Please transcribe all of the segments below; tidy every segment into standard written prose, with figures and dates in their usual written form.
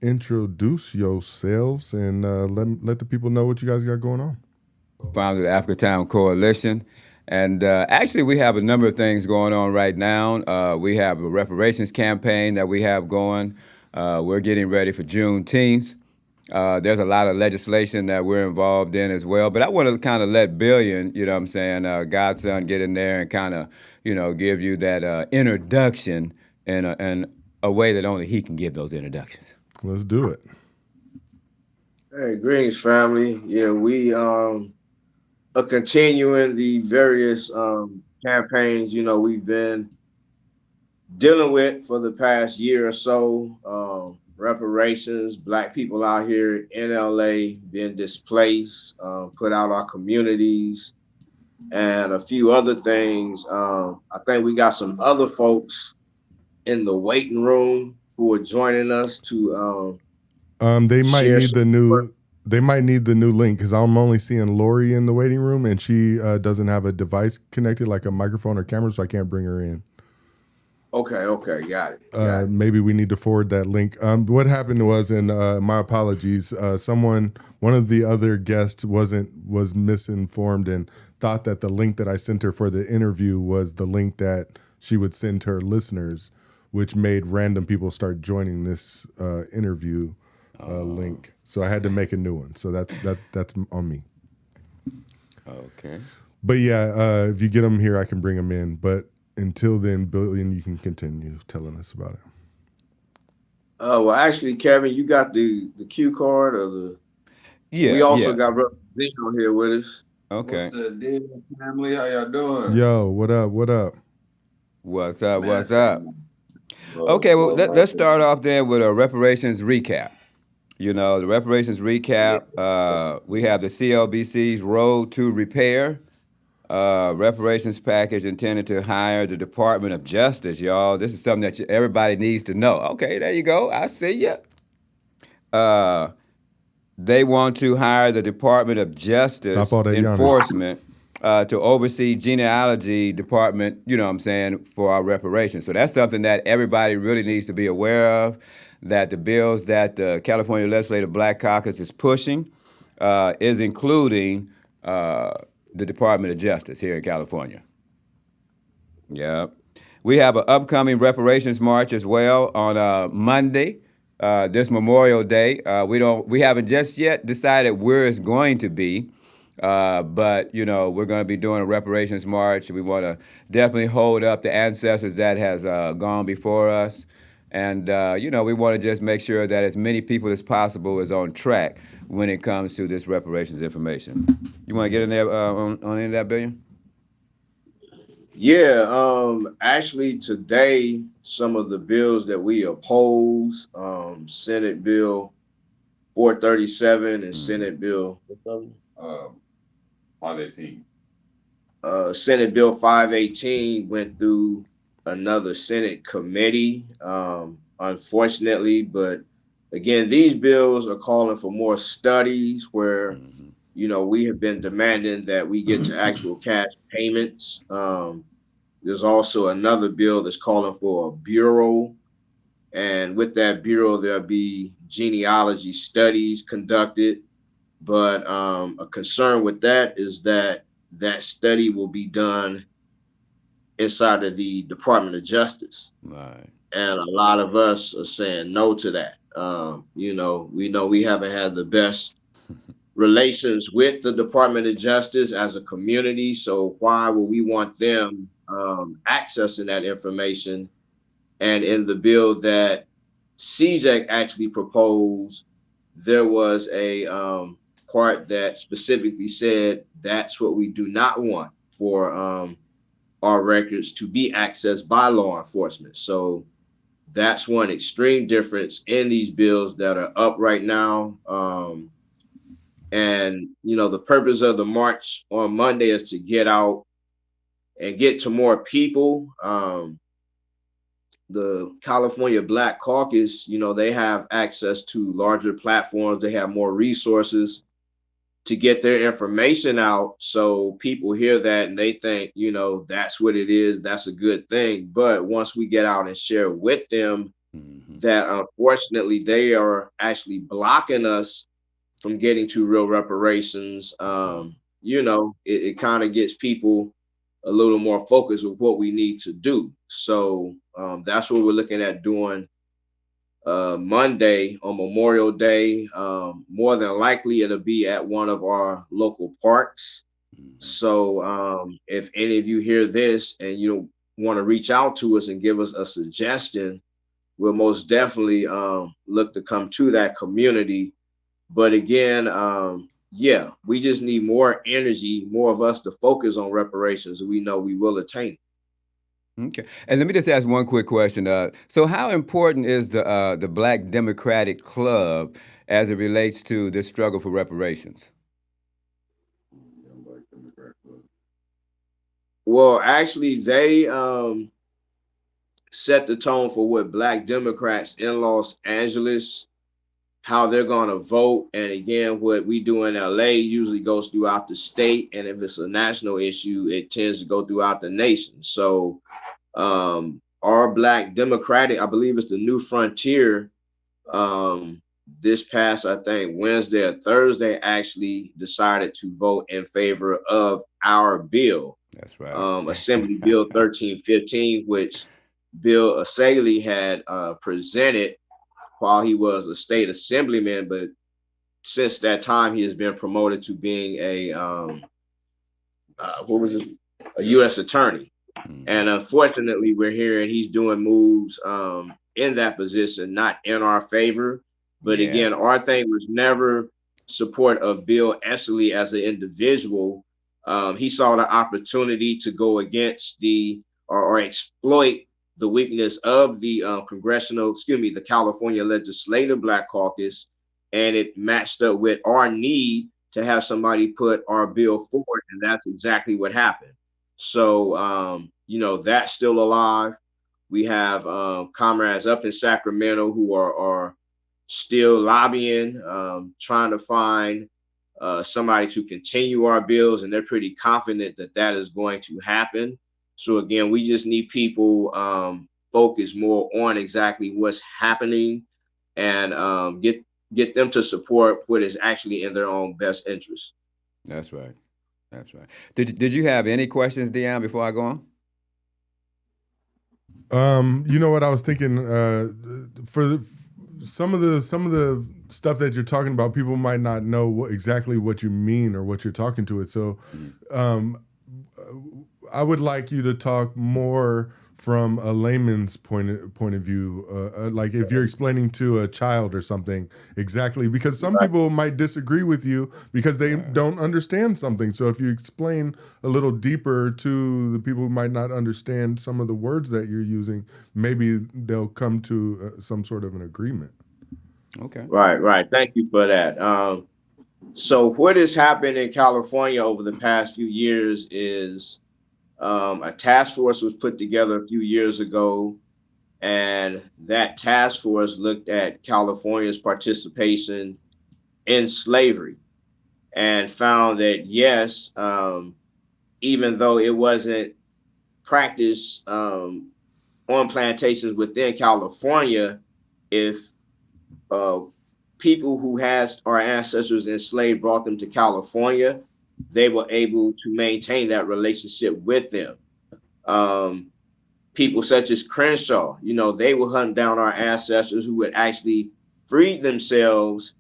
introduce yourselves and let the people know what you guys got going on. Founder of the Africatown Coalition. And actually, we have a number of things going on right now. We have a reparations campaign that we have going. We're getting ready for Juneteenth. There's a lot of legislation that we're involved in as well. But I want to kind of let Billion, you know what I'm saying, Godson, get in there and kind of, give you that introduction in a way that only he can give those introductions. Let's do it. Hey, greetings, family. Yeah, we are continuing the various campaigns, we've been dealing with for the past year or so. Reparations, Black people out here in LA being displaced, put out our communities, and a few other things. I think we got some other folks in the waiting room who are joining us to they might share need the new they might need the new link because I'm only seeing Lori in the waiting room and she doesn't have a device connected like a microphone or camera, so I can't bring her in. Okay, got it. Maybe we need to forward that link. What happened was, and my apologies, one of the other guests was misinformed and thought that the link that I sent her for the interview was the link that she would send to her listeners, which made random people start joining this interview link. So I had to make a new one. So that's on me. Okay. But yeah, if you get them here, I can bring them in. But until then, Billion, you can continue telling us about it. Well, actually, Kevin, you got the cue card or the? Yeah. We also got Deon here with us. Okay. What's the deal, family? How y'all doing? Yo, what up? What's up? Okay, well, let's start off then with a reparations recap. The reparations recap, we have the CLBC's Road to Repair reparations package intended to hire the Department of Justice, y'all. This is something that everybody needs to know. Okay, there you go. I see you. They want to hire the Department of Justice Enforcement to oversee genealogy department, for our reparations. So that's something that everybody really needs to be aware of, that the bills that the California Legislative Black Caucus is pushing is including the Department of Justice here in California. Yeah. We have an upcoming reparations march as well on Monday, this Memorial Day. We haven't just yet decided where it's going to be. But, we're going to be doing a reparations march. We want to definitely hold up the ancestors that has gone before us. And, we want to just make sure that as many people as possible is on track when it comes to this reparations information. You want to get in there on any of that, Billion? Yeah, actually today, some of the bills that we oppose, Senate Bill 437 and Senate Bill 518. Senate Bill 518 went through another Senate committee, unfortunately. But again, these bills are calling for more studies where, we have been demanding that we get to actual cash payments. There's also another bill that's calling for a bureau. And with that bureau, there'll be genealogy studies conducted. But a concern with that is that study will be done inside of the Department of Justice. Right. And a lot of us are saying no to that. We know we haven't had the best relations with the Department of Justice as a community. So why would we want them accessing that information? And in the bill that 𝐶𝐳 actually proposed, there was a part that specifically said that's what we do not want for our records to be accessed by law enforcement. So that's one extreme difference in these bills that are up right now. And, the purpose of the march on Monday is to get out and get to more people. The California Black Caucus, they have access to larger platforms. They have more resources to get their information out. So people hear that and they think, that's what it is. That's a good thing. But once we get out and share with them that unfortunately they are actually blocking us from getting to real reparations. You know, it kind of gets people a little more focused with what we need to do. So that's what we're looking at doing Monday on Memorial Day. More than likely, it'll be at one of our local parks. So if any of you hear this and you want to reach out to us and give us a suggestion, we'll most definitely look to come to that community. But again, yeah, we just need more energy, more of us to focus on reparations. We know we will attain it. Okay, and let me just ask one quick question. So, how important is the Black Democratic Club as it relates to this struggle for reparations? Well, actually, they set the tone for what Black Democrats in Los Angeles, how they're going to vote. And again, what we do in LA usually goes throughout the state. And if it's a national issue, it tends to go throughout the nation. So our Black Democratic, I believe it's the New Frontier, this past, I think, Wednesday or Thursday, actually decided to vote in favor of our bill. That's right. Assembly Bill 1315, which Bill 𝐶𝐤 had presented while he was a state assemblyman, but since that time he has been promoted to being a a U.S. attorney. And unfortunately, we're hearing he's doing moves in that position, not in our favor. But again, our thing was never support of Bill 𝐸 as an individual. He saw the opportunity to go against or exploit the weakness of the the California Legislative Black Caucus, and it matched up with our need to have somebody put our bill forward, and that's exactly what happened. So, you know, that's still alive. We have comrades up in Sacramento who are still lobbying, trying to find somebody to continue our bills, and they're pretty confident that that is going to happen. So again, we just need people focus more on exactly what's happening and get them to support what is actually in their own best interest. That's right. That's right. Did you have any questions, Deon, before I go on? You know what I was thinking for some of the stuff that you're talking about, people might not know exactly what you mean or what you're talking to it. So I would like you to talk more from a layman's point of view, like if you're explaining to a child or something exactly, because some people might disagree with you because they don't understand something. So if you explain a little deeper to the people who might not understand some of the words that you're using, maybe they'll come to some sort of an agreement. Okay. Right. Thank you for that. So what has happened in California over the past few years is a task force was put together a few years ago, and that task force looked at California's participation in slavery and found that, yes, even though it wasn't practiced on plantations within California, if people who had our ancestors enslaved brought them to California, they were able to maintain that relationship with them. People such as Crenshaw, you know, they would hunt down our ancestors who would actually free themselves,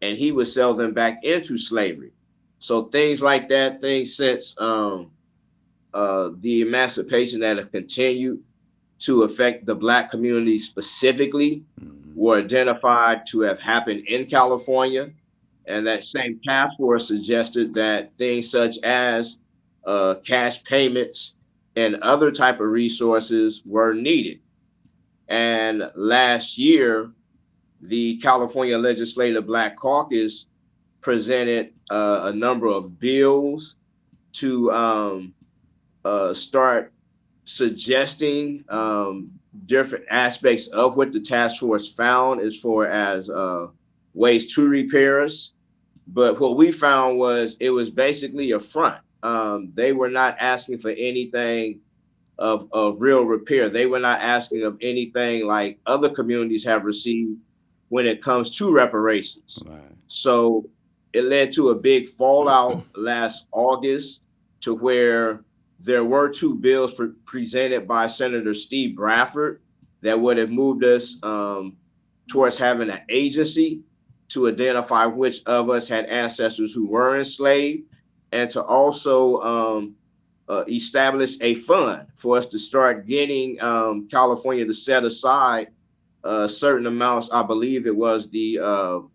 and he would sell them back into slavery. So things like that, things since the emancipation that have continued to affect the Black community specifically were identified to have happened in California. And that same task force suggested that things such as cash payments and other type of resources were needed. And last year, the California Legislative Black Caucus presented a number of bills to start suggesting different aspects of what the task force found as far as ways to repair us. But what we found was it was basically a front. They were not asking for anything of real repair. They were not asking of anything like other communities have received when it comes to reparations. Right. So it led to a big fallout last August, to where there were two bills presented by Senator Steve Bradford that would have moved us towards having an agency to identify which of us had ancestors who were enslaved, and to also establish a fund for us to start getting California to set aside certain amounts. I believe it was the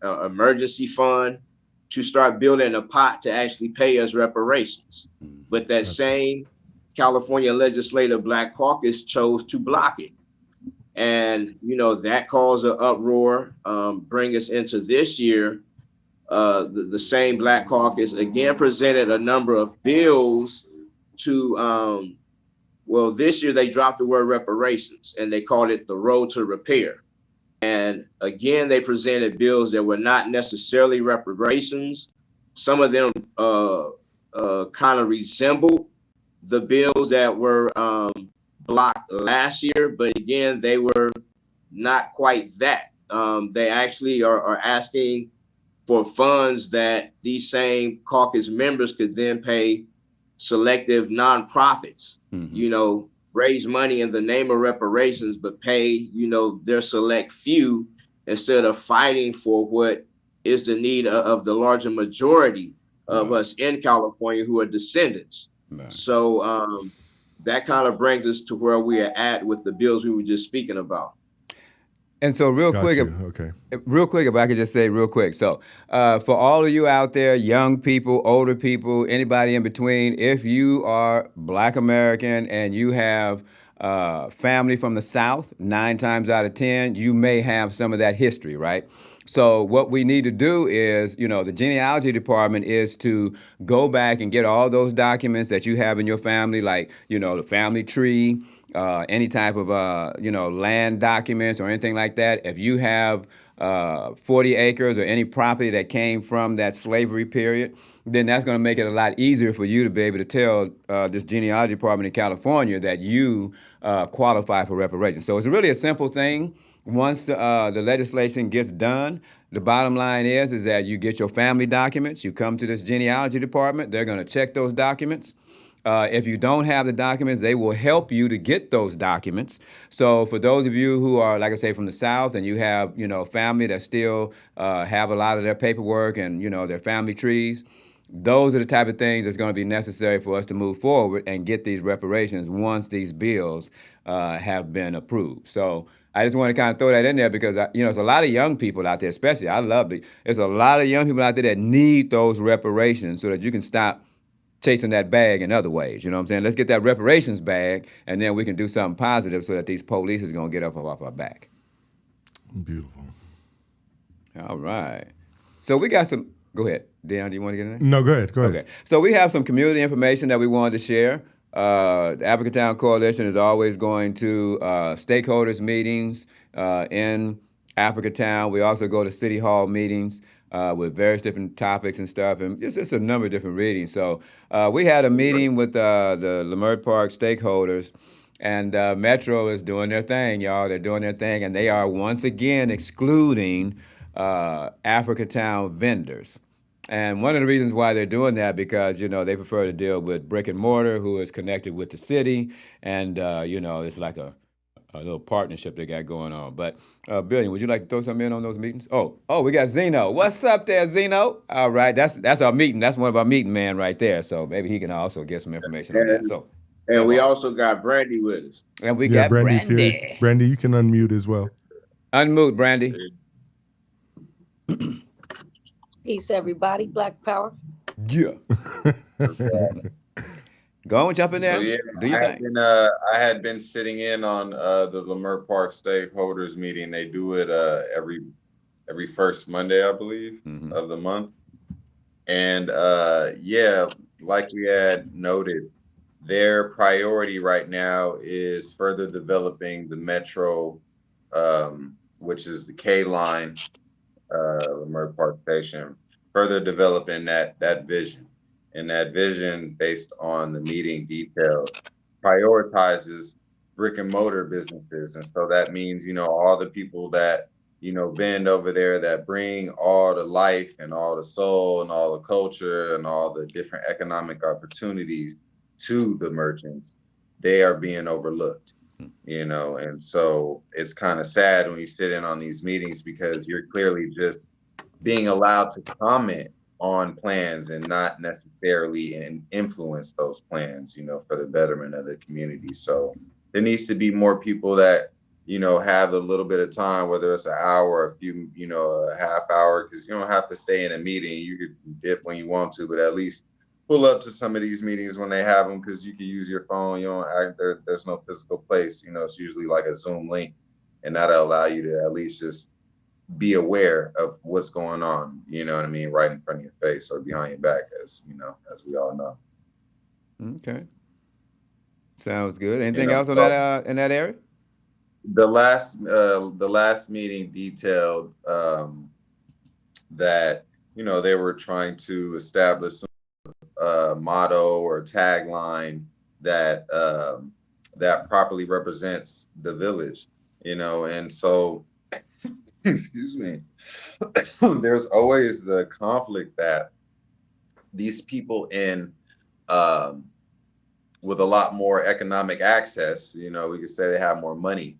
emergency fund, to start building a pot to actually pay us reparations. But that same California Legislative Black Caucus chose to block it. And, that caused an uproar, bring us into this year. The same Black Caucus again presented a number of bills to, this year they dropped the word reparations and they called it the road to repair. And again, they presented bills that were not necessarily reparations. Some of them kind of resembled the bills that were blocked last year, but again, they were not quite that. They actually are asking for funds that these same caucus members could then pay selective nonprofits, raise money in the name of reparations, but pay, their select few, instead of fighting for what is the need of the larger majority of us in California who are descendants. Right. So that kind of brings us to where we are at with the bills we were just speaking about. And so real quick, if I could just say real quick. So for all of you out there, young people, older people, anybody in between, if you are Black American and you have family from the South, 9 times out of 10, you may have some of that history, right? So what we need to do is, the genealogy department is to go back and get all those documents that you have in your family, like, the family tree, any type of, land documents or anything like that. If you have 40 acres or any property that came from that slavery period, then that's going to make it a lot easier for you to be able to tell this genealogy department in California that you qualify for reparations. So it's really a simple thing. Once the legislation gets done, the bottom line is that you get your family documents, you come to this genealogy department, they're going to check those documents. If you don't have the documents, they will help you to get those documents. So for those of you who are, like I say, from the South, and you have, family that still have a lot of their paperwork and, their family trees, those are the type of things that's going to be necessary for us to move forward and get these reparations once these bills have been approved. So I just want to kind of throw that in there because, there's a lot of young people out there, especially, I love it. There's a lot of young people out there that need those reparations so that you can stop chasing that bag in other ways. You know what I'm saying? Let's get that reparations bag, and then we can do something positive so that these police is going to get up off our back. Beautiful. All right. So we got some. Go ahead. Deon, do you want to get in there? No, go ahead. Okay. So we have some community information that we wanted to share. The African Town Coalition is always going to stakeholders meetings in Africa Town. We also go to City Hall meetings with various different topics and stuff, and just a number of different readings. So we had a meeting with the Leimert Park stakeholders, and Metro is doing their thing, y'all. They're doing their thing, and they are once again excluding Africa Town vendors. And one of the reasons why they're doing that, because, they prefer to deal with brick and mortar, who is connected with the city, and, it's like a little partnership they got going on. But, Billion, would you like to throw something in on those meetings? Oh, we got Zeno. What's up there, Zeno? All right, that's our meeting. That's one of our meeting man right there. So maybe he can also get some information on that. So, and we also got Brandy with us. And we got Brandy's Brandy. Here. Brandy, you can unmute as well. Unmute, Brandy. Peace, everybody. Black power. Yeah. Go and jump in there. So, yeah, do your thing. I had been sitting in on the Leimert Park stakeholders meeting. They do it every first Monday, I believe, of the month. And like we had noted, their priority right now is further developing the Metro, which is the K line, Leimert Park Station, further developing that vision. And that vision, based on the meeting details, prioritizes brick and mortar businesses. And so that means, all the people that, vend over there, that bring all the life and all the soul and all the culture and all the different economic opportunities to the merchants, they are being overlooked, and so it's kind of sad when you sit in on these meetings because you're clearly just being allowed to comment on plans and not necessarily influence those plans, for the betterment of the community. So there needs to be more people that, have a little bit of time, whether it's an hour, a half hour, because you don't have to stay in a meeting. You could dip when you want to, but at least pull up to some of these meetings when they have them, because you can use your phone. You don't there's no physical place. It's usually like a Zoom link, and that'll allow you to at least just be aware of what's going on, right in front of your face or behind your back, as we all know. Okay. Sounds good. Anything else on that in that area? The last meeting detailed that they were trying to establish some motto or tagline that that properly represents the village, and so excuse me, there's always the conflict that these people in with a lot more economic access, we could say they have more money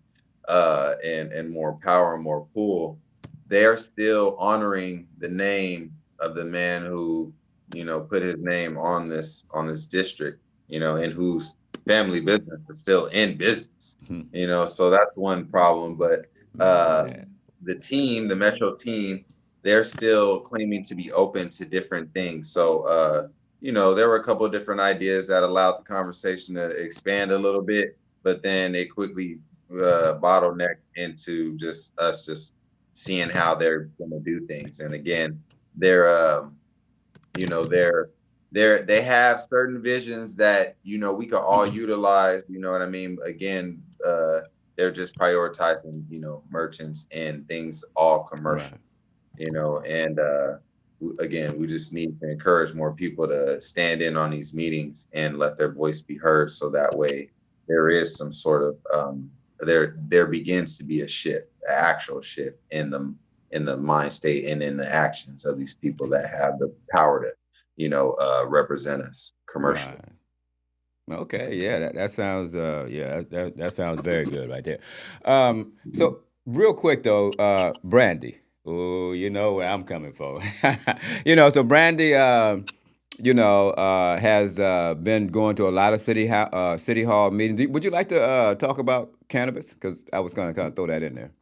and more power and more pull, they're still honoring the name of the man who, put his name on this district, and whose family business is still in business, so that's one problem. But the Metro team, they're still claiming to be open to different things. So, there were a couple of different ideas that allowed the conversation to expand a little bit, but then it quickly bottlenecked into just us just seeing how they're going to do things. And again, they have certain visions that, we could all utilize, you know what I mean? Again, they're just prioritizing, merchants and things all commercial, and again, we just need to encourage more people to stand in on these meetings and let their voice be heard. So that way there is some sort of, there begins to be a shift, an actual shift in the mind state and in the actions of these people that have the power to, represent us commercially. Right. Okay, yeah, that sounds that sounds very good right there. So real quick though, Brandy, oh, you know where I'm coming from. So Brandy, has been going to a lot of city hall meetings. Would you like to talk about cannabis? Because I was gonna kind of throw that in there.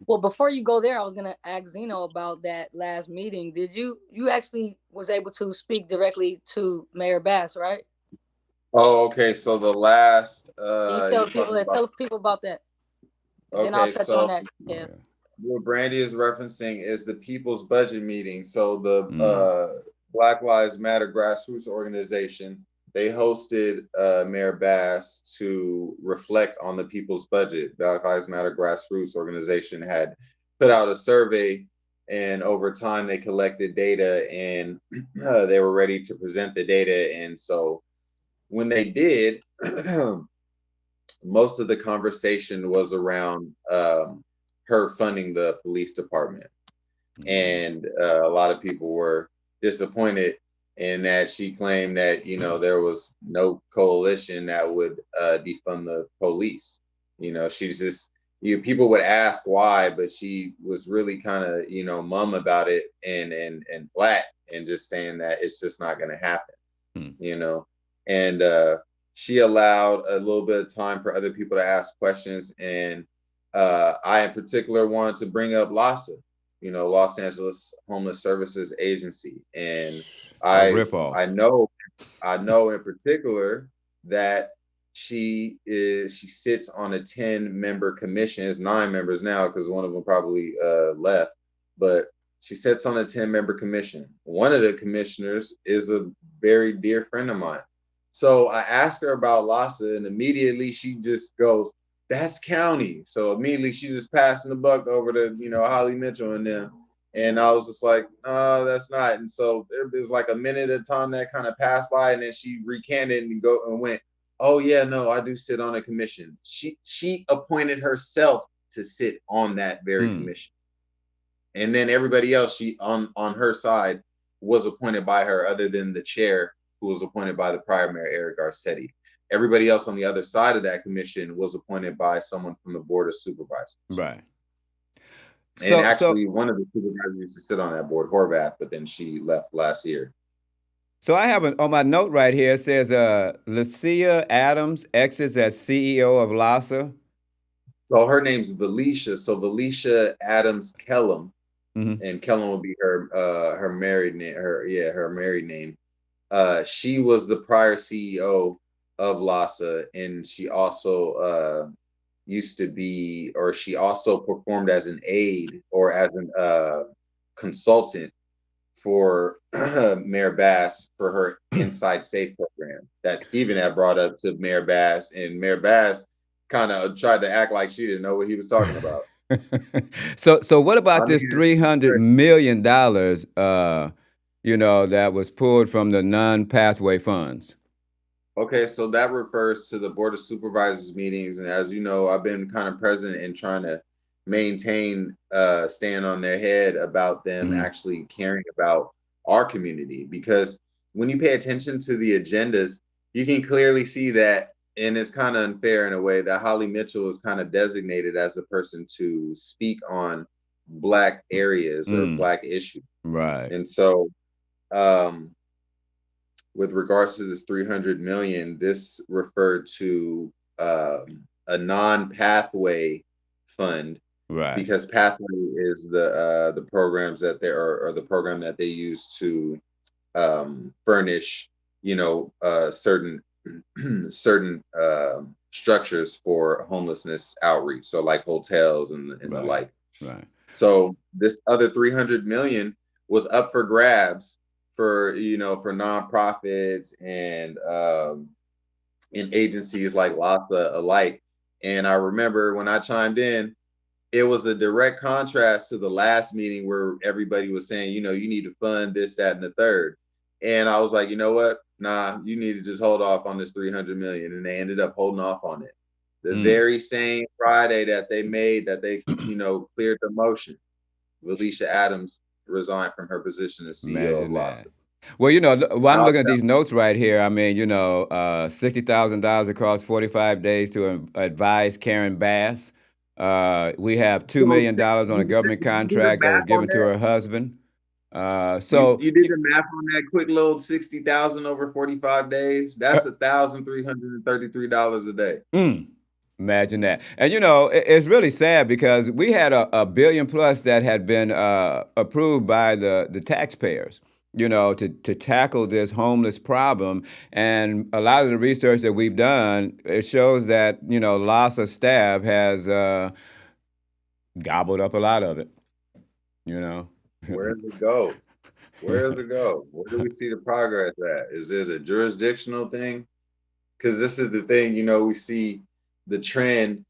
Well, before you go there, I was gonna ask Zeno about that last meeting. Did you actually was able to speak directly to Mayor Bass, right? Oh, okay. So the last Can you tell people about that? And then I'll touch on that. Yeah. What Brandy is referencing is the People's Budget meeting. So the Black Lives Matter grassroots organization, they hosted Mayor Bass to reflect on the People's Budget. Black Lives Matter grassroots organization had put out a survey, and over time they collected data, and they were ready to present the data. And so when they did, most of the conversation was around her funding the police department. And a lot of people were disappointed in that she claimed that, there was no coalition that would defund the police. She's just, people would ask why, but she was really kind of, mum about it and flat, and just saying that it's just not going to happen, and she allowed a little bit of time for other people to ask questions. And I in particular wanted to bring up LAHSA, Los Angeles Homeless Services Agency. And I know in particular that she sits on a 10-member commission. It's 9 members now because one of them probably left, but she sits on a 10-member commission. One of the commissioners is a very dear friend of mine. So I asked her about LAHSA, and immediately she just goes, "That's county." So immediately she's just passing the buck over to, Holly Mitchell and them. And I was just like, "No, that's not." And so there was like a minute at a time that kind of passed by, and then she recanted and went, Oh yeah, no, I do sit on a commission. She appointed herself to sit on that very commission. And then everybody else she on her side was appointed by her, other than the chair, who was appointed by the prior mayor, Eric Garcetti. Everybody else on the other side of that commission was appointed by someone from the board of supervisors. Right. And actually, one of the supervisors used to sit on that board, Horvath, but then she left last year. So I have on my note right here, it says Lucia Adams exits as CEO of LAHSA. So her name's Valisha. So Valisha Adams 𝐾𝐿𝐲, and 𝐾𝐿𝐲 will be her married name. Her married name. She was the prior CEO of LAHSA, and she also used to be, or she also performed as an aide or as an consultant for Mayor Bass for her Inside Safe program that Stephen had brought up to Mayor Bass, and Mayor Bass kind of tried to act like she didn't know what he was talking about. So what about this $300 million, that was pulled from the non-pathway funds? Okay, so that refers to the Board of Supervisors meetings. And as you know, I've been kind of present in trying to maintain, staying on their head about them actually caring about our community. Because when you pay attention to the agendas, you can clearly see that, and it's kind of unfair in a way, that Holly Mitchell is kind of designated as the person to speak on Black areas or Black issues. Right. And so, with regards to this 300 million, this referred to a non-pathway fund, right? Because pathway is the programs that they are, or the program that they use to furnish, certain structures for homelessness outreach. So like hotels and the like. Right. So this other 300 million was up for grabs for nonprofits and agencies like LAHSA alike. And I remember when I chimed in, it was a direct contrast to the last meeting where everybody was saying, you need to fund this, that, and the third. And I was like, you know what? Nah, you need to just hold off on this 300 million. And they ended up holding off on it. The very same Friday that they cleared the motion, Valisha Adams resigned from her position as CEO of LAHSA. Well, while I'm looking at these notes right here, I mean, $60,000 across 45 days to advise Karen Bass. We have $2 million on a government contract that was given to her husband. So you did the math on that quick little 60,000 over 45 days. That's $1,333 a day. Imagine that. And it's really sad because we had a $1 billion plus that had been approved by the taxpayers, to tackle this homeless problem. And a lot of the research that we've done, it shows that LAHSA staff has gobbled up a lot of it. Where does it go? Where does it go? Where do we see the progress at? Is it a jurisdictional thing? Because this is the thing, we see the trend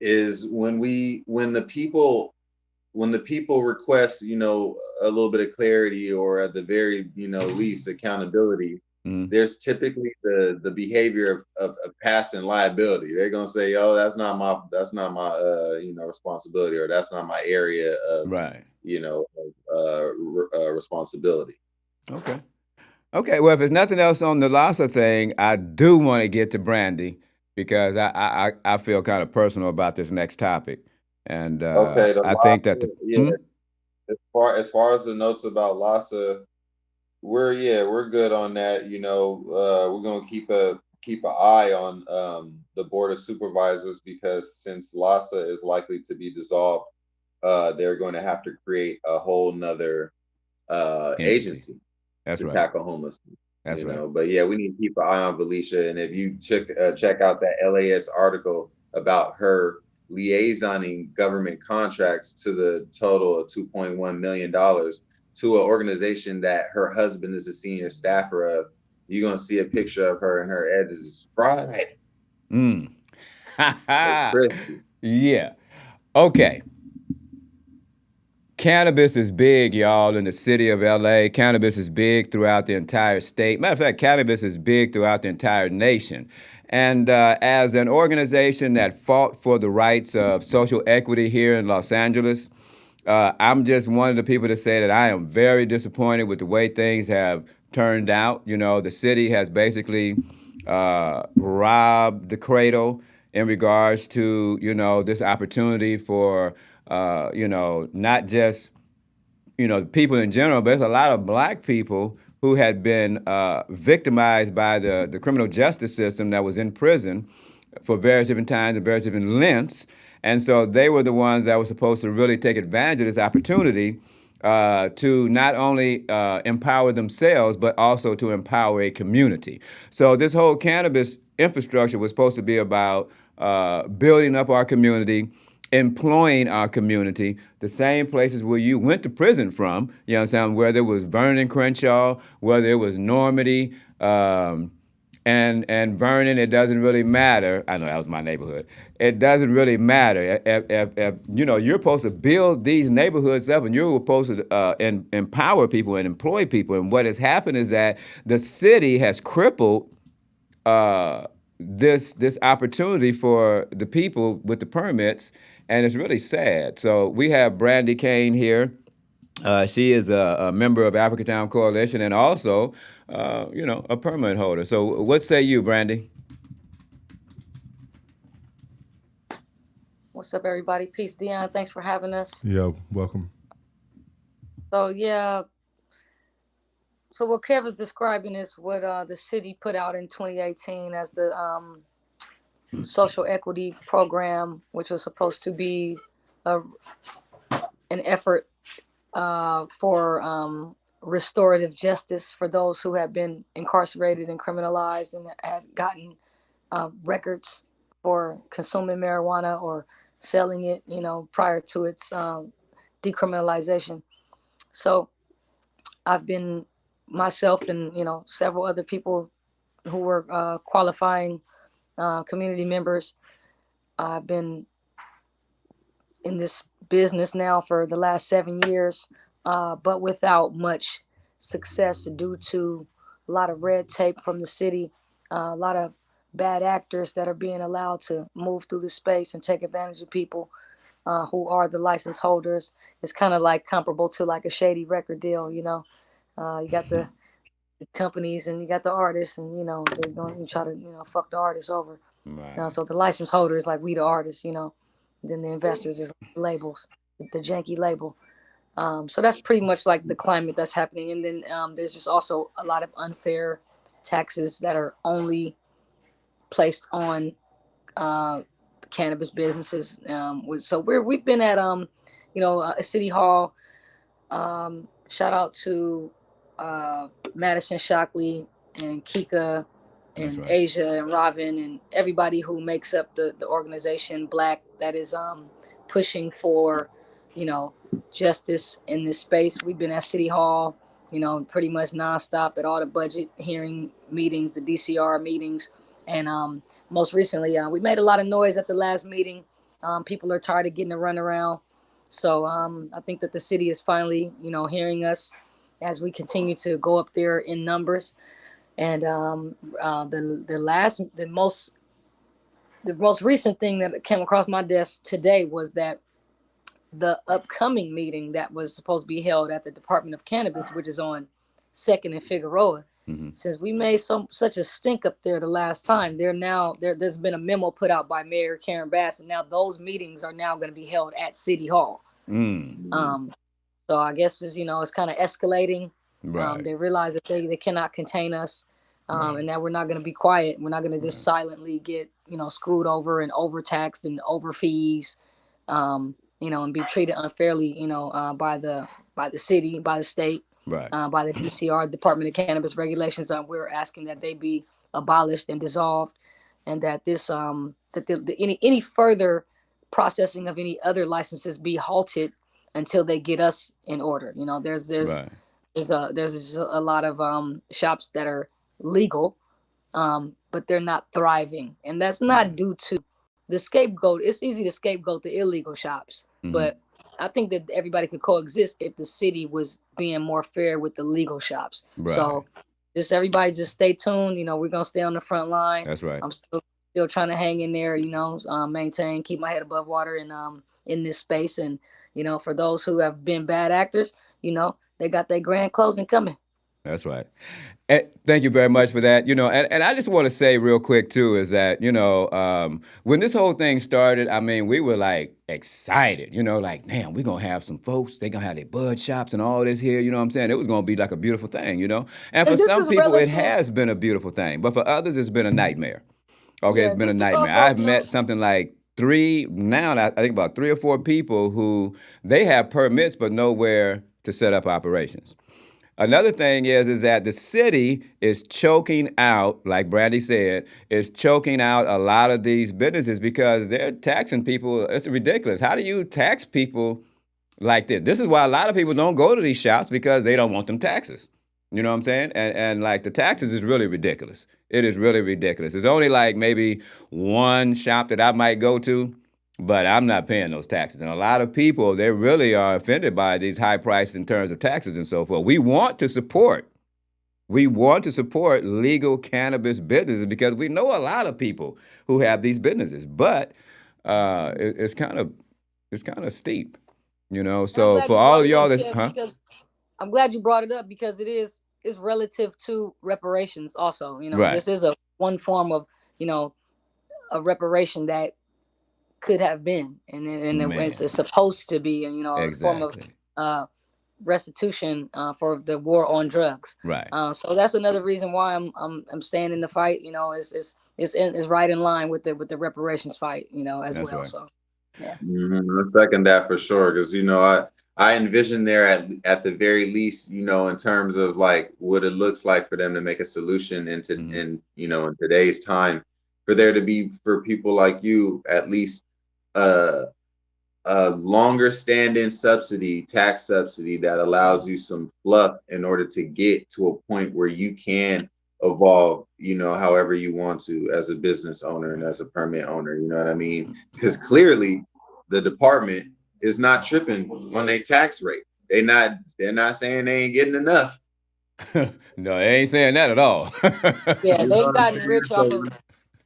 is when the people request, a little bit of clarity, or at the very, least accountability, there's typically the behavior of passing liability. They're gonna say, "Oh, that's not my responsibility," or "That's not my area of responsibility." Okay. Well, if there's nothing else on the LAHSA thing, I do want to get to Brandy, because I feel kind of personal about this next topic, and I think that as far as the notes about LAHSA, we're good on that. We're gonna keep an eye on the Board of Supervisors, because since LAHSA is likely to be dissolved, they're going to have to create a whole nother agency to tackle homelessness. That's right. But yeah, we need to keep an eye on Valisha. And if you check out that LAS article about her liaisoning government contracts to the total of $2.1 million to an organization that her husband is a senior staffer of, you're gonna see a picture of her and her edges is fried. Yeah. Okay. cannabis is big, y'all, in the city of LA. Cannabis is big throughout the entire state. Matter of fact, cannabis is big throughout the entire nation. And as an organization that fought for the rights of social equity here in Los Angeles, I'm just one of the people to say that I am very disappointed with the way things have turned out. You know, the city has basically robbed the cradle in regards to, you know, this opportunity for, you know, not just, you know, people in general, but there's a lot of black people who had been victimized by the criminal justice system that was in prison for various different times and various different lengths. And so they were the ones that were supposed to really take advantage of this opportunity to not only empower themselves, but also to empower a community. So this whole cannabis infrastructure was supposed to be about building up our community, employing our community, the same places where you went to prison from, you know what I'm saying, whether it was Vernon Crenshaw, whether it was Normandy, and Vernon, it doesn't really matter. I know that was my neighborhood. It doesn't really matter. If you know, you're supposed to build these neighborhoods up, and you're supposed to empower people and employ people. And what has happened is that the city has crippled this opportunity for the people with the permits, and it's really sad. So we have Brandy Kane here. She is a member of Africatown Coalition and also, you know, a permit holder. So what say you, Brandy? What's up, everybody? Peace, Deon. Thanks for having us. Yeah, welcome. So, yeah. So what Kev is describing is what the city put out in 2018 as the social equity program, which was supposed to be an effort for restorative justice for those who had been incarcerated and criminalized and had gotten records for consuming marijuana or selling it, you know, prior to its decriminalization. So I've been myself and, you know, several other people who were qualifying community members. I've been in this business now for the last 7 years, but without much success due to a lot of red tape from the city, a lot of bad actors that are being allowed to move through the space and take advantage of people who are the license holders. It's kind of like comparable to like a shady record deal, you know. You got the companies and you got the artists, and you know they're going to try to, you know, fuck the artists over. Right. So the license holder is like we the artists, you know. Then the investors is like the labels, the janky label. So that's pretty much like the climate that's happening. And then there's just also a lot of unfair taxes that are only placed on cannabis businesses. So we've been at you know, City Hall. Shout out to Madison Shockley and Kika and 𝐤𝐨 and Robin and everybody who makes up the organization Black that is pushing for, you know, justice in this space. We've been at City Hall, you know, pretty much nonstop at all the budget hearing meetings, the DCR meetings, and most recently we made a lot of noise at the last meeting. People are tired of getting a runaround, so I think that the city is finally, you know, hearing us as we continue to go up there in numbers. And the most recent thing that came across my desk today was that the upcoming meeting that was supposed to be held at the Department of Cannabis, which is on 2nd and Figueroa, since we made such a stink up there the last time, there's been a memo put out by Mayor Karen Bass, and now those meetings are now going to be held at City Hall. So I guess it's, you know, it's kind of escalating. Right. They realize that they cannot contain us, and that we're not going to be quiet. We're not going to just silently get, you know, screwed over and overtaxed and over fees, you know, and be treated unfairly, you know, by the city, by the state, by the DCR, Department of Cannabis Regulations. We're asking that they be abolished and dissolved, and that this any further processing of any other licenses be halted until they get us in order. You know, there's a lot of shops that are legal, but they're not thriving, and that's not due to the scapegoat. It's easy to scapegoat the illegal shops, but I think that everybody could coexist if the city was being more fair with the legal shops. Right. So just everybody just stay tuned. We're gonna stay on the front line. That's right. I'm still trying to hang in there. Maintain, keep my head above water in this space. And for those who have been bad actors, they got their grand closing coming. That's right. And thank you very much for that. And I just want to say real quick too is that, when this whole thing started, I mean, we were like excited, like, man, we're going to have some folks, they're going to have their bud shops and all this here, you know what I'm saying? It was going to be like a beautiful thing, And for some people, it has been a beautiful thing, but for others, it's been a nightmare. Okay, it's been a nightmare. I've met something like I think about 3 or 4 people who they have permits, but nowhere to set up operations. Another thing is that the city is choking out, like Brandy said, is choking out a lot of these businesses because they're taxing people. It's ridiculous. How do you tax people like this? This is why a lot of people don't go to these shops because they don't want them taxes. You know what I'm saying? And like the taxes is really ridiculous. It is really ridiculous. There's only like maybe one shop that I might go to, but I'm not paying those taxes. And a lot of people, they really are offended by these high prices in terms of taxes and so forth. We want to support legal cannabis businesses because we know a lot of people who have these businesses, but it's kind of steep, So for all of y'all because I'm glad you brought it up because it's relative to reparations also. Right. This is one form of, a reparation that could have been, and it's supposed to be, a form of restitution for the war on drugs. Right. So that's another reason why I'm staying in the fight. It's right in line with the reparations fight. As that's well. Right. So yeah. I second that for sure because I envision there at the very least, in terms of like what it looks like for them to make a solution in today's time, for there to be for people like you at least a longer standing tax subsidy that allows you some fluff in order to get to a point where you can evolve, however you want to as a business owner and as a permit owner, you know what I mean? Because clearly the department is not tripping on their tax rate. They're not saying they ain't getting enough. No, they ain't saying that at all. Yeah, they've gotten rich off of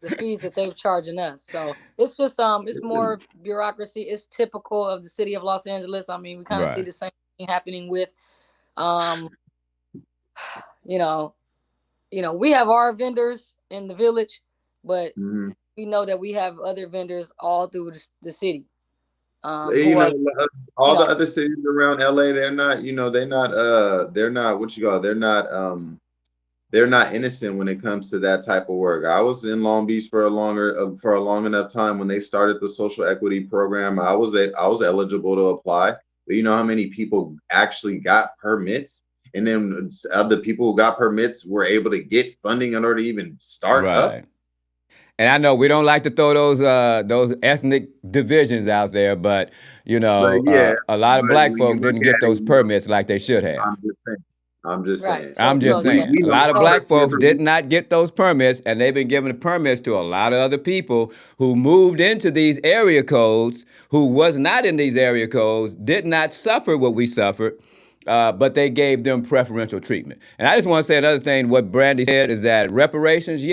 the fees that they've charging us. So it's just it's more bureaucracy. It's typical of the city of Los Angeles. I mean, we kind of see the same thing happening with we have our vendors in the village, but we know that we have other vendors all through the city. All the other cities around LA, they're not innocent when it comes to that type of work. I was in Long Beach for a long enough time when they started the social equity program. I was eligible to apply, but you know how many people actually got permits, and then other people who got permits were able to get funding in order to even start up. And I know we don't like to throw those ethnic divisions out there, but a lot of black folk didn't get those permits like they should have. I'm just saying. A lot of black folks did not get those permits, and they've been giving the permits to a lot of other people who moved into these area codes, who was not in these area codes, did not suffer what we suffered. But they gave them preferential treatment. And I just want to say another thing. What Brandy said is that reparations,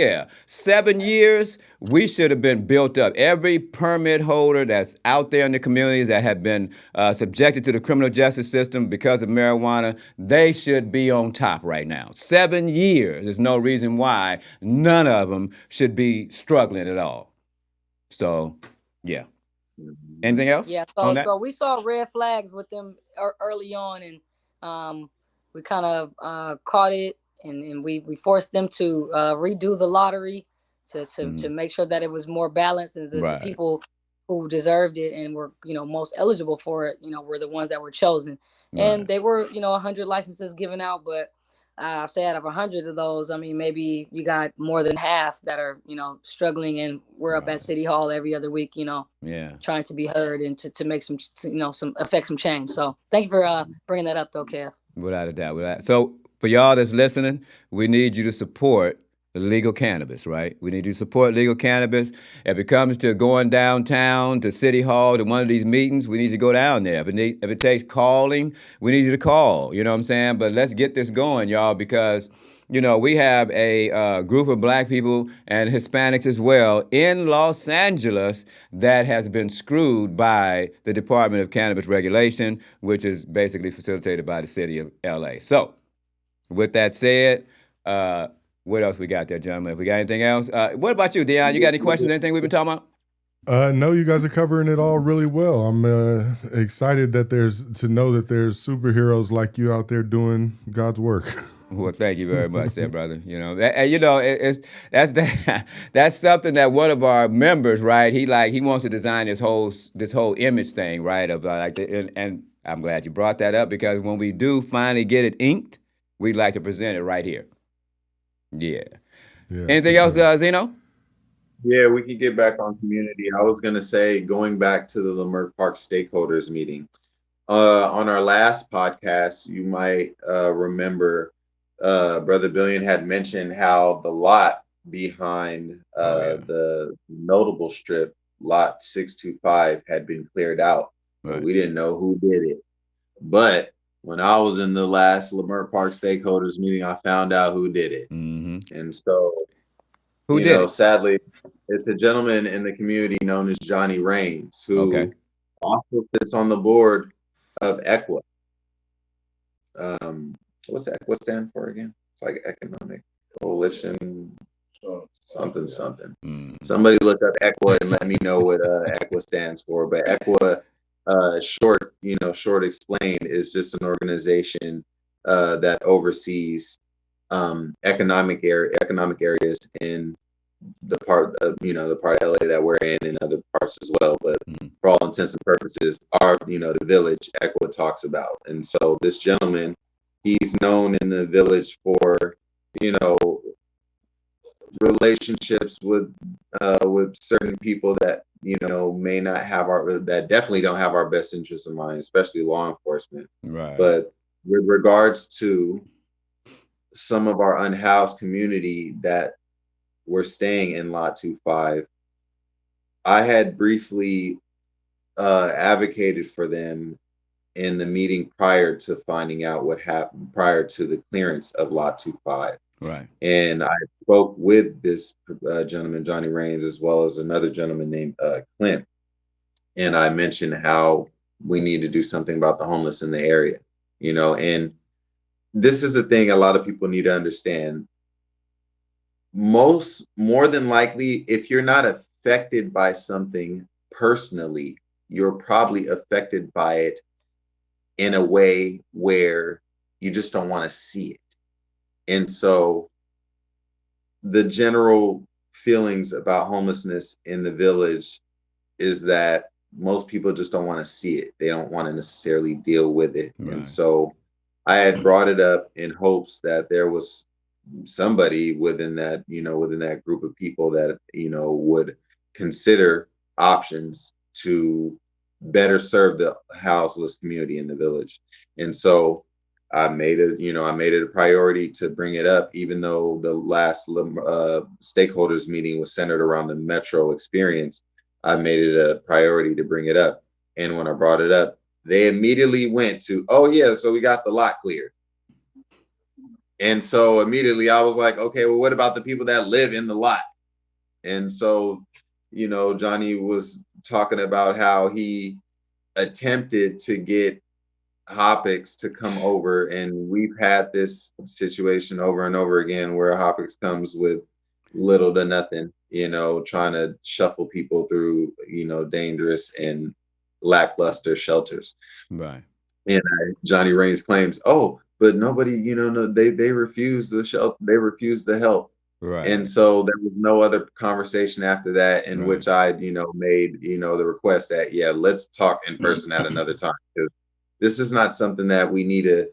7 years, we should have been built up. Every permit holder that's out there in the communities that have been subjected to the criminal justice system because of marijuana, they should be on top right now. 7 years. There's no reason why none of them should be struggling at all. So, yeah. Anything else? Yeah, so we saw red flags with them early on, and we kind of caught it, and we forced them to redo the lottery to make sure that it was more balanced, and the people who deserved it and were most eligible for it were the ones that were chosen. And they were 100 licenses given out, but I say out of 100 of those, I mean, maybe you got more than half that are struggling, and we're up at City Hall every other week trying to be heard and to make some affect some change. So thank you for bringing that up though, Kev. Without a doubt. So for y'all that's listening, we need you to support legal cannabis, right? We need to support legal cannabis. If it comes to going downtown to City Hall to one of these meetings, we need to go down there. If it takes calling, we need you to call. You know what I'm saying? But let's get this going, y'all, because we have a group of black people and Hispanics as well in Los Angeles that has been screwed by the Department of Cannabis Regulation, which is basically facilitated by the city of LA. So, with that said, what else we got there, gentlemen? If we got anything else? What about you, Deon? You got any questions, anything we've been talking about? No, you guys are covering it all really well. I'm excited that there's superheroes like you out there doing God's work. Well, thank you very much, there, brother. That's something that one of our members, right? He wants to design this whole image thing, right? And I'm glad you brought that up, because when we do finally get it inked, we'd like to present it right here. Yeah. Anything else, Zeno? Yeah, we can get back on community. I was gonna say, going back to the Leimert Park stakeholders meeting, on our last podcast, you might remember Brother Billion had mentioned how the lot behind the notable strip, lot 625, had been cleared out. Right. We didn't know who did it. But when I was in the last Leimert Park stakeholders meeting, I found out who did it. Mm-hmm. And so, who did it? Sadly, it's a gentleman in the community known as Johnny Raines, who also sits on the board of 𝐸QA. What's 𝐸QA stand for again? It's like Economic Coalition, something. Mm. Somebody look up 𝐸QA and let me know what 𝐸QA stands for. But 𝐸QA, short explained, is just an organization that oversees economic areas in the part of LA that we're in, and other parts as well. But for all intents and purposes, the village 𝐸QA talks about. And so this gentleman, he's known in the village for, relationships with certain people that, may not have that definitely don't have our best interests in mind, especially law enforcement. Right. But with regards to some of our unhoused community that were staying in lot 25, I had briefly advocated for them in the meeting prior to finding out what happened, prior to the clearance of lot 25. Right. And I spoke with this gentleman, Johnny Raines, as well as another gentleman named Clint. And I mentioned how we need to do something about the homeless in the area, and this is the thing a lot of people need to understand. More than likely, if you're not affected by something personally, you're probably affected by it in a way where you just don't want to see it. And so the general feelings about homelessness in the village is that most people just don't want to see it. They don't want to necessarily deal with it. Right. And so I had brought it up in hopes that there was somebody within that, within that group of people that, would consider options to better serve the houseless community in the village. And so I made it a priority to bring it up, even though the last stakeholders meeting was centered around the Metro experience. I made it a priority to bring it up. And when I brought it up, they immediately went to, oh yeah, so we got the lot cleared. And so immediately I was like, okay, well, what about the people that live in the lot? And so, Johnny was talking about how he attempted to get 𝐸𝐿𝐼𝑥 to come over, and we've had this situation over and over again where 𝐸𝐿𝐼𝑥 comes with little to nothing, trying to shuffle people through, dangerous and lackluster shelters. Right. And Johnny Raines claims, oh, but nobody, they refused the shelter, they refused the help. Right. And so there was no other conversation after that in which I, made, the request that, let's talk in person at another time. Because this is not something that we need to,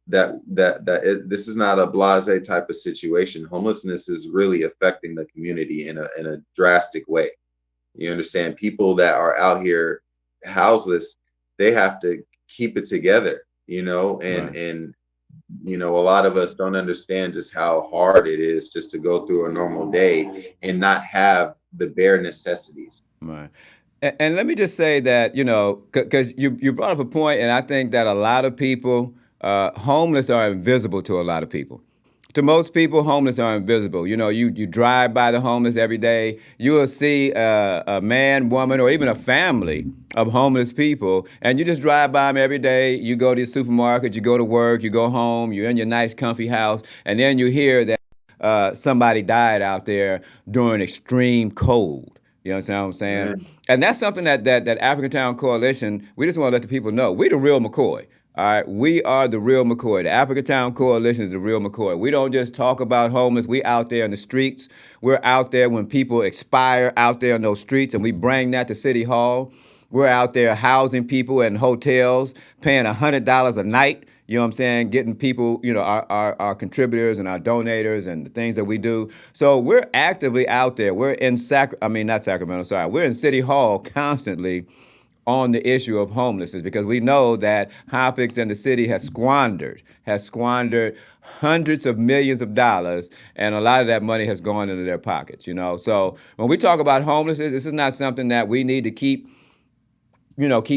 this is not a blasé type of situation. Homelessness is really affecting the community in a drastic way. You understand? People that are out here houseless, they have to keep it together, and you know, a lot of us don't understand just how hard it is just to go through a normal day and not have the bare necessities. Right. And let me just say that, you know, because you brought up a point, and I think that a lot of people, homeless are invisible to a lot of people. To most people, homeless are invisible. You know, you drive by the homeless every day. You will see a man, woman, or even a family of homeless people, and you just drive by them every day. You go to the supermarket, you go to work, you go home, you're in your nice, comfy house, and then you hear that somebody died out there during extreme cold. You understand what I'm saying? Mm. And that's something that African Town Coalition, we just want to let the people know. We the real McCoy. All right, we are the real McCoy. The African Town Coalition is the real McCoy. We don't just talk about homeless. We out there in the streets. We're out there when people expire out there in those streets, and we bring that to City Hall. We're out there housing people in hotels, paying $100 a night. You know what I'm saying? Getting people, you know, our contributors and our donators and the things that we do. So we're actively out there. We're in not Sacramento, sorry. We're in City Hall constantly on the issue of homelessness, because we know that Hopkins and the city has squandered hundreds of millions of dollars, and a lot of that money has gone into their pockets, you know. So when we talk about homelessness, this is not something that we need to keep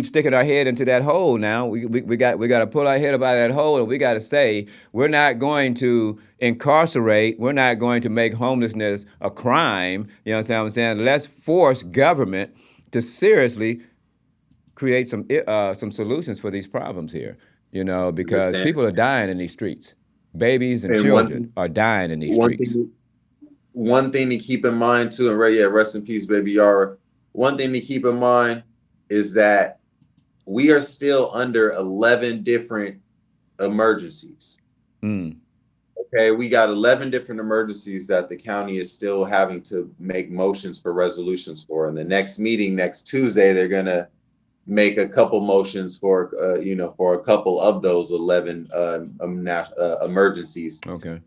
sticking our head into that hole now. We got to pull our head up out of that hole, and we got to say, we're not going to incarcerate, we're not going to make homelessness a crime, you know what I'm saying? Let's force government to seriously create some solutions for these problems here, you know, because people are dying in these streets. Babies and children are dying in these streets. One thing to keep in mind too, and rest in peace, baby Yara. One thing to keep in mind is that we are still under 11 different emergencies. Okay, we got 11 different emergencies that the county is still having to make motions for resolutions for. In the next meeting, next Tuesday, they're going to make a couple motions for for a couple of those 11 emergencies. Okay.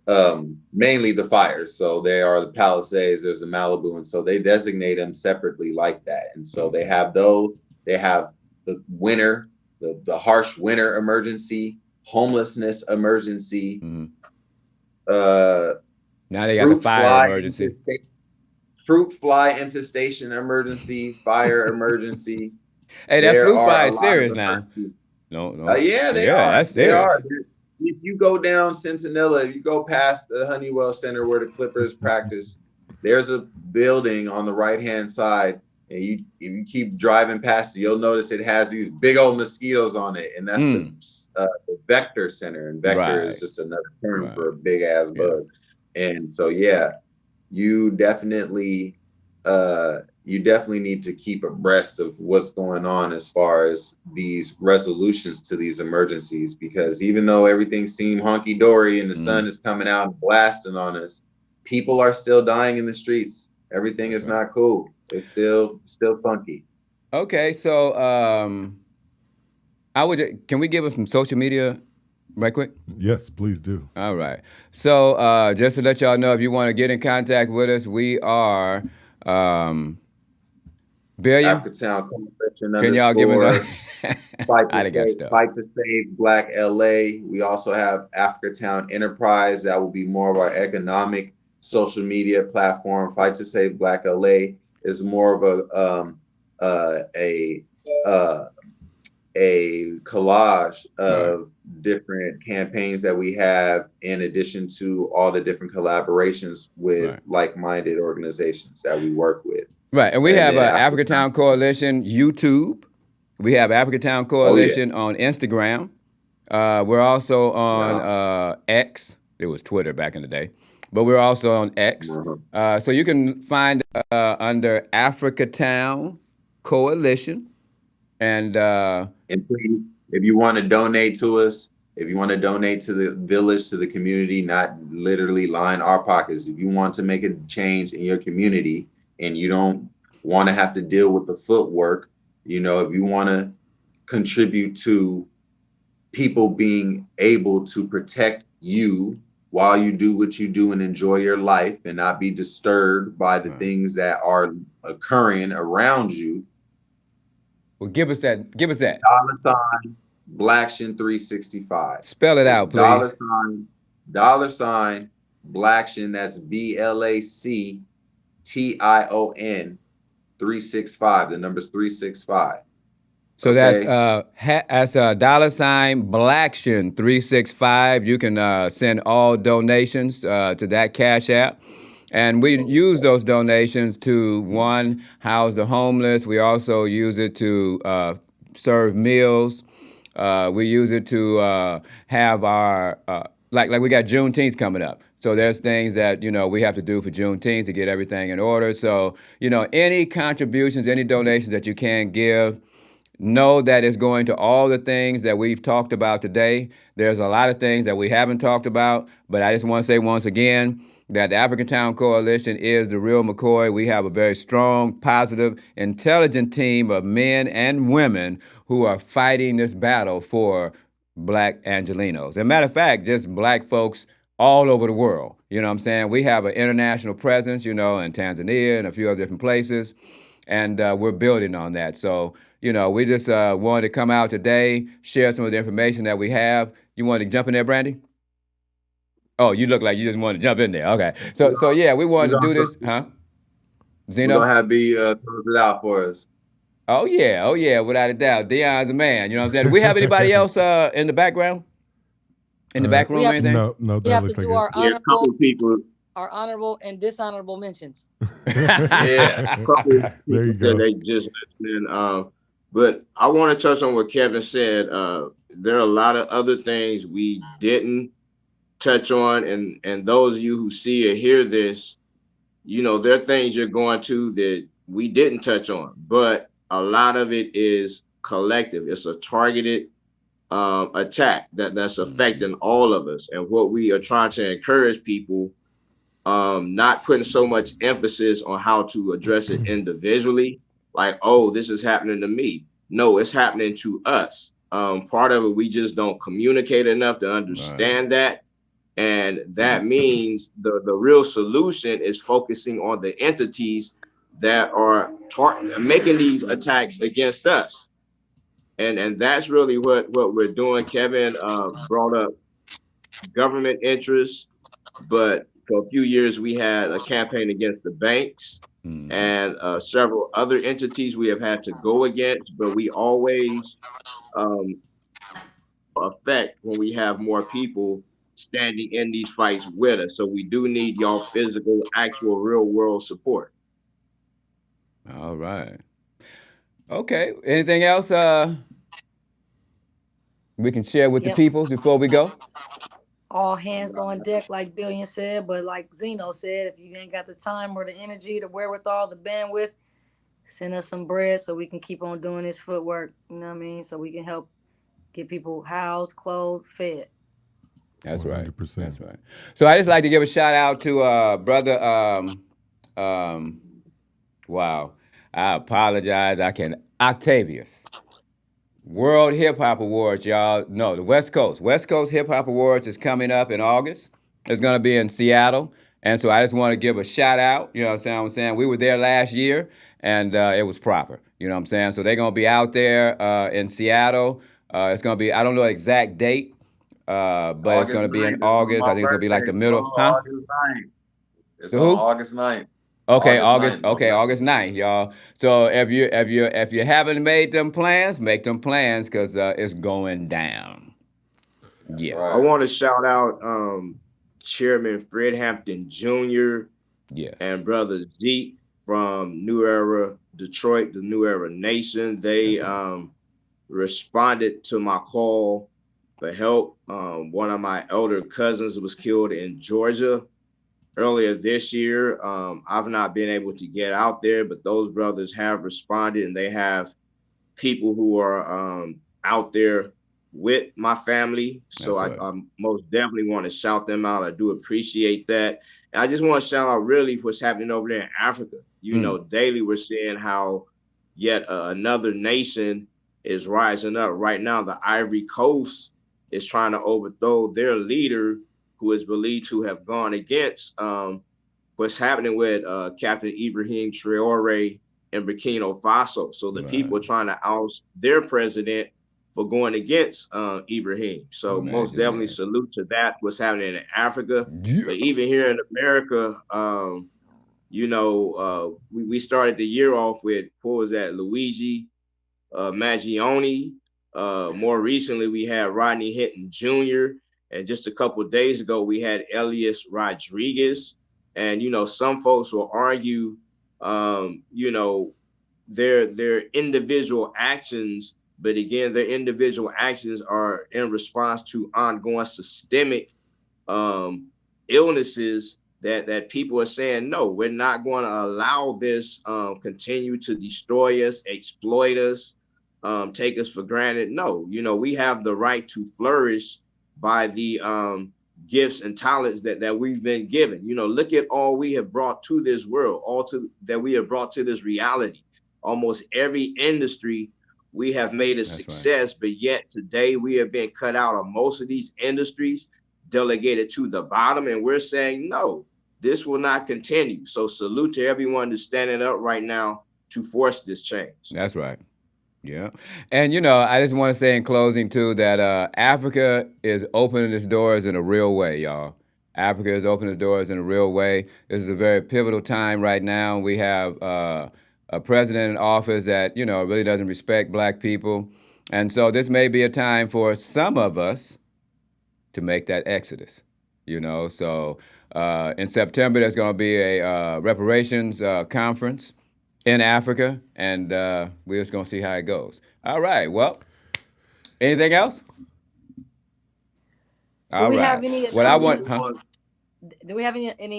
Mainly the fires. So they are the Palisades, there's a Malibu, and so they designate them separately like that. And so they have those. They have the winter, the harsh winter emergency, homelessness emergency. Now they got the fire emergency. Fruit fly infestation emergency, fire emergency. Hey, that fruit fly is serious now. No. Yeah, they are. That's serious. They are. If you go down Centinela, if you go past the Honeywell Center where the Clippers practice, there's a building on the right-hand side, and if you keep driving past it, you'll notice it has these big old mosquitoes on it, and that's the Vector Center, and Vector is just another term for a big-ass bug. And so, you definitely need to keep abreast of what's going on as far as these resolutions to these emergencies, because even though everything seemed hunky-dory and the sun is coming out and blasting on us, people are still dying in the streets. Everything is not cool. It's still funky. Okay, so can we give us some social media right quick? Yes, please do. All right. So just to let y'all know, if you want to get in contact with us, we are Billion. Can y'all give me that? Fight to Save Black LA. We also have Africa Town Enterprise. That will be more of our economic social media platform. Fight to Save Black LA is more of a collage of different campaigns that we have, in addition to all the different collaborations with like-minded organizations that we work with. Right, and we have Africa Town Coalition YouTube. We have Africa Town Coalition on Instagram. We're also on X. It was Twitter back in the day, but we're also on X. So you can find under Africa Town Coalition. And please, if you want to donate to us, if you want to donate to the village, to the community, not literally line our pockets, if you want to make a change in your community and you don't want to have to deal with the footwork, if you want to contribute to people being able to protect you while you do what you do and enjoy your life and not be disturbed by the things that are occurring around you. Well, give us that. $, Blackshin 365. Spell it It's out, please. $ Blackshin. That's BLACTION 365. The number's 365. So okay? that's $ Blackshin 365. You can send all donations to that Cash App. And we use those donations to, one, house the homeless. We also use it to serve meals. We use it to have our, like we got Juneteenth coming up. So there's things that, we have to do for Juneteenth to get everything in order. So, any contributions, any donations that you can give, know that it's going to all the things that we've talked about today. There's a lot of things that we haven't talked about, but I just want to say once again that the African Town Coalition is the real McCoy. We have a very strong, positive, intelligent team of men and women who are fighting this battle for Black Angelenos. As a matter of fact, just Black folks all over the world. You know what I'm saying? We have an international presence, in Tanzania and a few other different places, and we're building on that. So, we just wanted to come out today, share some of the information that we have. You want to jump in there, Brandy? Oh, you look like you just want to jump in there. Okay. So yeah, we wanted to do this, huh? We're Zeno? gonna have B close it out for us. Oh yeah, without a doubt. Deon's a man. You know what I'm saying? Do we have anybody else in the background? In the back room or anything? No, we have to do our a couple people. Our honorable and dishonorable mentions. Yeah, a couple there you go. They just listening. But I want to touch on what Kevin said. There are a lot of other things we didn't touch on, and those of you who see or hear this, there are things you're going to that we didn't touch on, but a lot of it is collective. It's a targeted attack that's affecting all of us. And what we are trying to encourage people, not putting so much emphasis on how to address it individually, like, oh, this is happening to me. No, it's happening to us. Part of it, we just don't communicate enough to understand that. And that means the real solution is focusing on the entities that are making these attacks against us. And that's really what we're doing. Kevin brought up government interests, but for a few years we had a campaign against the banks and several other entities we have had to go against, but we always affect when we have more people standing in these fights with us. So we do need y'all physical, actual, real world support. All right. Okay. Anything else we can share with the people before we go? All hands on deck, like Billion said, but like Zeno said, if you ain't got the time or the energy, the wherewithal, the bandwidth, send us some bread so we can keep on doing this footwork. You know what I mean? So we can help get people housed, clothed, fed. That's 100%. Right. That's right. So I just like to give a shout out to brother. Wow, I apologize. Octavius. World Hip Hop Awards, y'all. No, the West Coast Hip Hop Awards is coming up in August. It's going to be in Seattle. And so I just want to give a shout out. You know what I'm saying? We were there last year, and it was proper. You know what I'm saying? So they're going to be out there in Seattle. It's going to be, I don't know the exact date, but it's going to be in August. I think it's going to be like the middle. Huh? August 9th. It's on August 9th. Okay, August 9th, y'all. So if you haven't made them plans, make them plans, because it's going down. Yeah. Right. I want to shout out Chairman Fred Hampton Jr. Yes. And Brother Zeke from New Era Detroit, the New Era Nation. They responded to my call for help. One of my elder cousins was killed in Georgia earlier this year. I've not been able to get out there, but those brothers have responded, and they have people who are out there with my family. So I most definitely want to shout them out. I do appreciate that. And I just want to shout out really what's happening over there in Africa. You know, daily we're seeing how yet another nation is rising up. Right now, the Ivory Coast is trying to overthrow their leader, who is believed to have gone against what's happening with Captain Ibrahim Traore in Burkina Faso. So the people are trying to oust their president for going against Ibrahim. So most definitely salute to that, what's happening in Africa. Yeah. But even here in America, we started the year off with, what was that, Luigi Maggioni. More recently, we had Rodney Hinton Jr. And just a couple of days ago, we had Elias Rodriguez. And, some folks will argue, their individual actions, but again, their individual actions are in response to ongoing systemic illnesses that people are saying, no, we're not going to allow this continue to destroy us, exploit us, take us for granted. No, we have the right to flourish by the gifts and talents that we've been given. Look at all we have brought to this world, that we have brought to this reality. Almost every industry we have made a success, right. But yet today we have been cut out of most of these industries, delegated to the bottom, and we're saying, no, this will not continue. So salute to everyone that's standing up right now to force this change. That's right. Yeah. And, I just want to say in closing, too, that Africa is opening its doors in a real way, y'all. Africa is opening its doors in a real way. This is a very pivotal time right now. We have a president in office that, really doesn't respect black people. And so this may be a time for some of us to make that exodus, So in September, there's going to be a reparations conference in Africa, and we're just going to see how it goes. All right. Well, anything else? Do we have any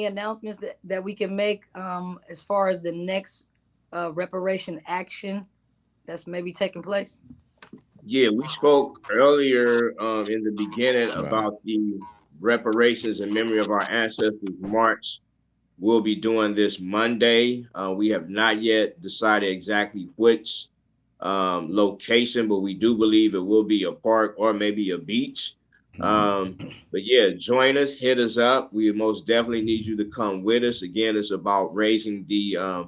announcements that we can make as far as the next reparation action that's maybe taking place? Yeah, we spoke earlier in the beginning about the reparations in memory of our ancestors march. We'll be doing this Monday. We have not yet decided exactly which location, but we do believe it will be a park or maybe a beach. But yeah, join us, hit us up. We most definitely need you to come with us. Again, it's about raising the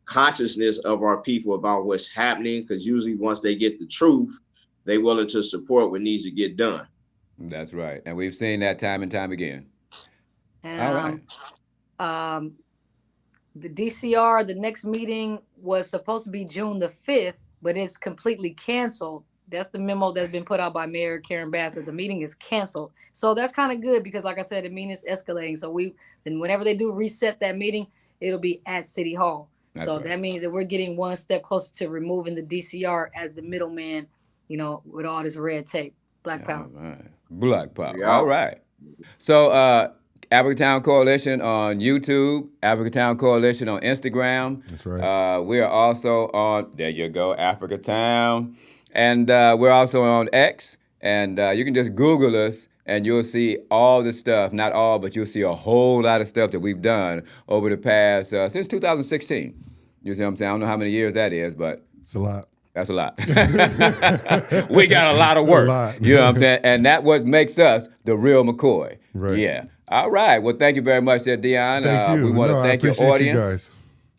consciousness of our people about what's happening, because usually once they get the truth, they're willing to support what needs to get done. That's right. And we've seen that time and time again. And, all right. The DCR, the next meeting was supposed to be June the 5th, but it's completely canceled. That's the memo that's been put out by Mayor Karen Bass, that the meeting is canceled. So that's kind of good, because like I said, the meeting is escalating. So then whenever they do reset that meeting, it'll be at City Hall. That's so right. That means that we're getting one step closer to removing the DCR as the middleman, with all this red tape. Black Power. All right. Black Power. Yeah. All right. So Africa Town Coalition on YouTube, Africa Town Coalition on Instagram. That's right. We are also on, there you go, Africa Town. And we're also on X. And you can just Google us, and you'll see all the stuff. Not all, but you'll see a whole lot of stuff that we've done over the past, since 2016. You see what I'm saying? I don't know how many years that is, but it's a lot. That's a lot. We got a lot of work. You know what I'm saying? And that's what makes us the real McCoy. Right. Yeah. All right. Well, thank you very much, Deon. Thank you. We want to thank your audience. You guys.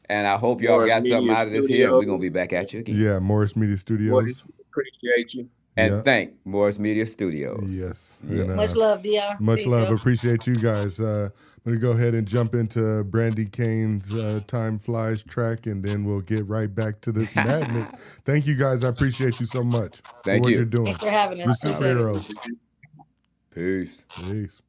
And I hope y'all got something out of this here. We're going to be back at you again. Yeah, Morris Media Studios. Appreciate you. And thank Morris Media Studios. Yes. Yeah. And, much love, Deon. Much love. Appreciate you guys. I'm going to go ahead and jump into Brandy Kane's Time Flies track, and then we'll get right back to this madness. Thank you guys. I appreciate you so much for what you're doing. Thanks for having us. We're superheroes. Peace. Peace.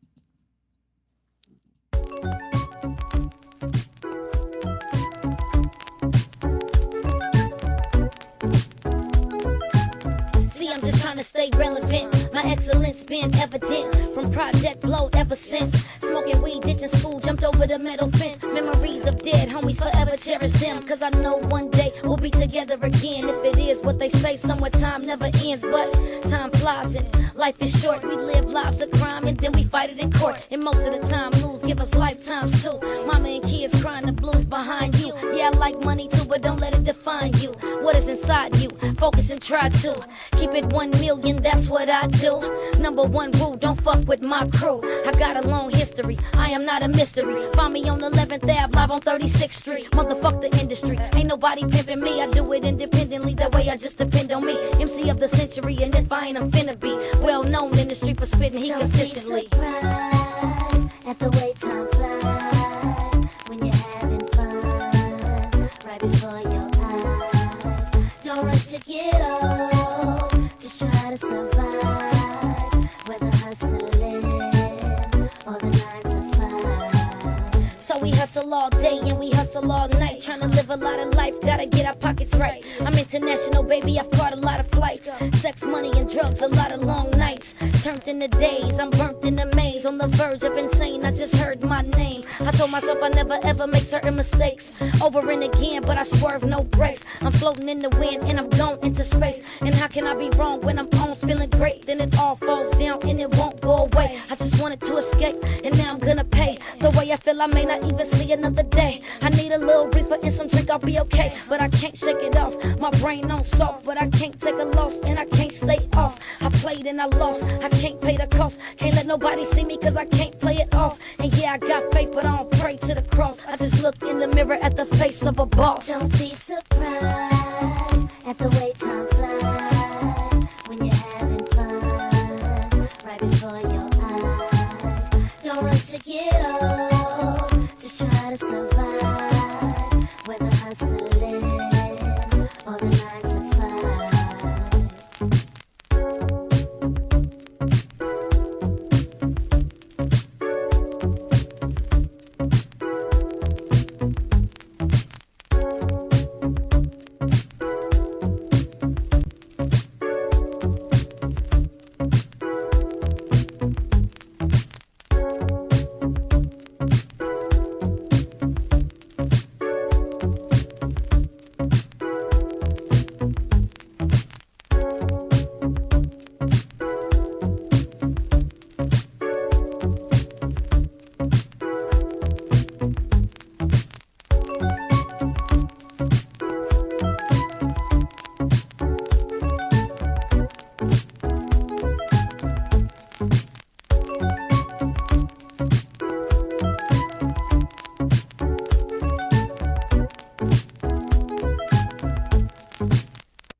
Trying to stay relevant, my excellence been evident from Project Blow ever since. Smoking weed, ditching school, jumped over the metal fence. Memories of dead homies, forever cherish them. Cause I know one day we'll be together again. If it is what they say, somewhere time never ends. But time flies and life is short. We live lives of crime and then we fight it in court. And most of the time lose, give us lifetimes too. Mama and kids crying the blues behind you. Yeah, I like money too, but don't let it define you. What is is inside you. Focus and try to keep it 1 million, that's what I do. Number one rule, don't fuck with my crew. I got a long history, I am not a mystery. Find me on 11th Ave, live on 36th Street. Motherfuck the industry, ain't nobody pimping me. I do it independently, that way I just depend on me. MC of the century, and if I ain't, I'm finna be well known in the street for spitting heat consistently. Don't be surprised at the way time flies when you're having fun right before your eyes. Don't rush to get old, just try to survive, whether hustling or the 9 to 5. So we hustle all day and we hustle all night, trying to live a lot of life, gotta get our pockets right. I'm international, baby, I've caught a lot of flights. Sex, money, and drugs, a lot of long nights. Turned into days, I'm burnt in the maze. On the verge of insane, I just heard my name. I told myself I never ever make certain mistakes. Over and again, but I swerve, no brakes. I'm floating in the wind and I'm gone into space. And how can I be wrong when I'm on feeling great? Then it all falls down and it won't go away. I just wanted to escape and now I'm gonna pay. The way I feel, I may not even see another day. I need a little reefer and some drink, I'll be okay. But I can't shake it off, my brain on soft. But I can't take a loss and I can't stay off. I played and I lost, I can't pay the cost. Can't let nobody see me cause I can't play it off. And yeah, I got faith but I don't pray to the cross. I just look in the mirror at the face of a boss. Don't be surprised at the way time flies when you're having fun right before your eyes. Don't rush to get old, just try to survive.